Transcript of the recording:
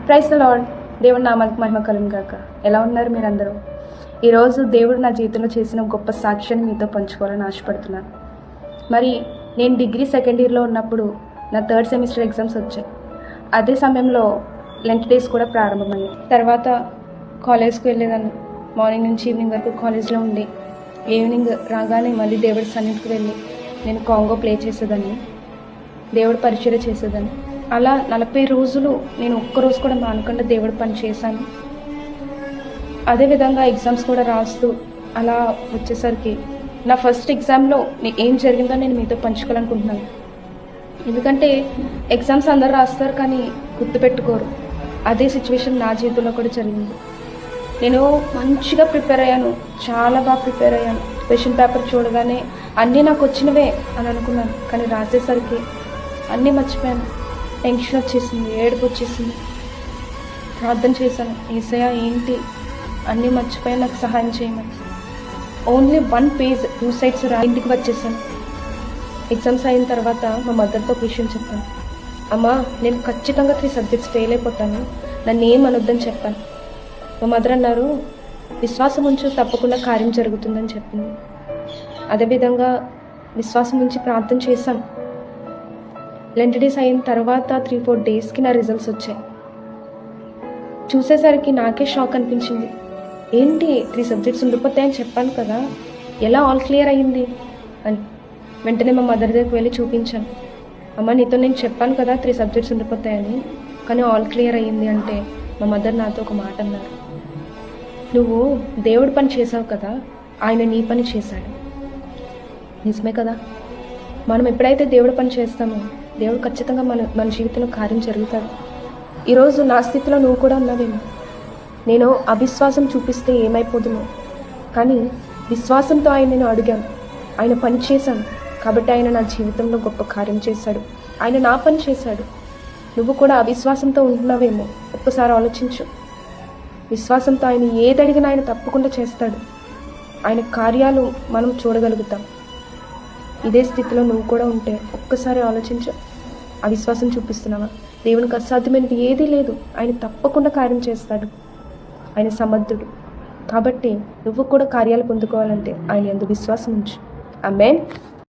Praise the lord. దేవుడి నామానికి మహిమ కలుగును గాక. ఎలా ఉన్నారు మీరందరూ? ఈరోజు దేవుడు నా జీవితంలో చేసిన గొప్ప సాక్ష్యాన్ని మీతో పంచుకోవాలని ఆశపడుతున్నాను. మరి నేను డిగ్రీ సెకండ్ ఇయర్లో ఉన్నప్పుడు నా థర్డ్ సెమిస్టర్ ఎగ్జామ్స్ వచ్చాయి. అదే సమయంలో లెంట్ డేస్ కూడా ప్రారంభమయ్యాయి. తర్వాత కాలేజ్కి వెళ్ళేదాన్ని. మార్నింగ్ నుంచి ఈవినింగ్ వరకు కాలేజ్లో ఉండి ఈవినింగ్ రాగానే మళ్ళీ దేవుడి సన్నిధికి వెళ్ళి నేను కాంగో ప్లే చేసేదాన్ని, దేవుడి పరిచర్య చేసేదాన్ని. అలా 40 రోజులు నేను ఒక్కరోజు కూడా మానకుండా దేవుడి పని చేశాను. అదేవిధంగా ఎగ్జామ్స్ కూడా రాస్తూ అలా వచ్చేసరికి నా ఫస్ట్ ఎగ్జామ్లో ఏం జరిగిందో నేను మీతో పంచుకోవాలనుకుంటున్నాను. ఎందుకంటే ఎగ్జామ్స్ అందరు రాస్తారు కానీ గుర్తుపెట్టుకోరు. అదే సిచ్యువేషన్ నా జీవితంలో కూడా జరిగింది. నేను మంచిగా ప్రిపేర్ అయ్యాను, చాలా బాగా ప్రిపేర్ అయ్యాను. క్వశ్చన్ పేపర్ చూడగానే అన్నీ నాకు వచ్చినవే అని అనుకున్నాను, కానీ రాసేసరికి అన్నీ మర్చిపోయాను. టెన్షన్ వచ్చేసింది, ఏడుపు వచ్చేసింది. ప్రార్థన చేశాను, యేసయ్యా ఏంటి అన్నీ మర్చిపోయి నాకు సహాయం చేయమని. ఓన్లీ 1 పేజ్ 2 sides ఇంటికి వచ్చేసాను. ఎగ్జామ్స్ అయిన తర్వాత మా మదర్తో ఒక విషయం చెప్పాను. అమ్మా, నేను ఖచ్చితంగా 3 subjects ఫెయిల్ అయిపోతాను, నన్ను ఏం అనొద్దని చెప్పాను. మా మదర్ అన్నారు, విశ్వాసం ఉంచు, తప్పకుండా కార్యం జరుగుతుందని చెప్పింది. అదేవిధంగా విశ్వాసం ఉంచి ప్రార్థన చేశాను. లెంట్ డేస్ అయిన తర్వాత 3-4 డేస్కి నా రిజల్ట్స్ వచ్చాయి. చూసేసరికి నాకే షాక్ అనిపించింది. ఏంటి 3 subjects ఉండిపోతాయని చెప్పాను కదా, ఎలా ఆల్ క్లియర్ అయ్యింది అని. వెంటనే మా మదర్ దగ్గరికి వెళ్ళి చూపించాను. అమ్మ, నీతో నేను చెప్పాను కదా 3 subjects ఉండిపోతాయని, కానీ ఆల్ క్లియర్ అయ్యింది అంటే మా మదర్ నాతో ఒక మాట అన్నారు. నువ్వు దేవుడి పని చేసావు కదా, ఆయన నీ పని చేశాడు. నిజమే కదా, మనం ఎప్పుడైతే దేవుడి పని చేస్తామో దేవుడు ఖచ్చితంగా మన జీవితంలో కార్యం జరుగుతాడు. ఈరోజు నా స్థితిలో నువ్వు కూడా ఉన్నావేమో. నేను అవిశ్వాసం చూపిస్తే ఏమైపోదును, కానీ విశ్వాసంతో ఆయన నేను అడిగాను, ఆయన పని చేశాను కాబట్టి ఆయన నా జీవితంలో గొప్ప కార్యం చేశాడు. ఆయన నా పని చేశాడు. నువ్వు కూడా అవిశ్వాసంతో ఉంటున్నావేమో, ఒక్కసారి ఆలోచించు. విశ్వాసంతో ఆయన ఏది అడిగినా ఆయన తప్పకుండా చేస్తాడు. ఆయన కార్యాలు మనం చూడగలుగుతాం. ఇదే స్థితిలో నువ్వు కూడా ఉంటే ఒక్కసారి ఆలోచించు. అవిశ్వాసం చూపిస్తున్నావా? దేవునికి అసాధ్యమైనది ఏదీ లేదు. ఆయన తప్పకుండా కార్యం చేస్తాడు. ఆయన సమర్థుడు. కాబట్టి నువ్వు కూడా కార్యాలు పొందుకోవాలంటే ఆయన యందు విశ్వాసం ఉంచు. ఆమేన్.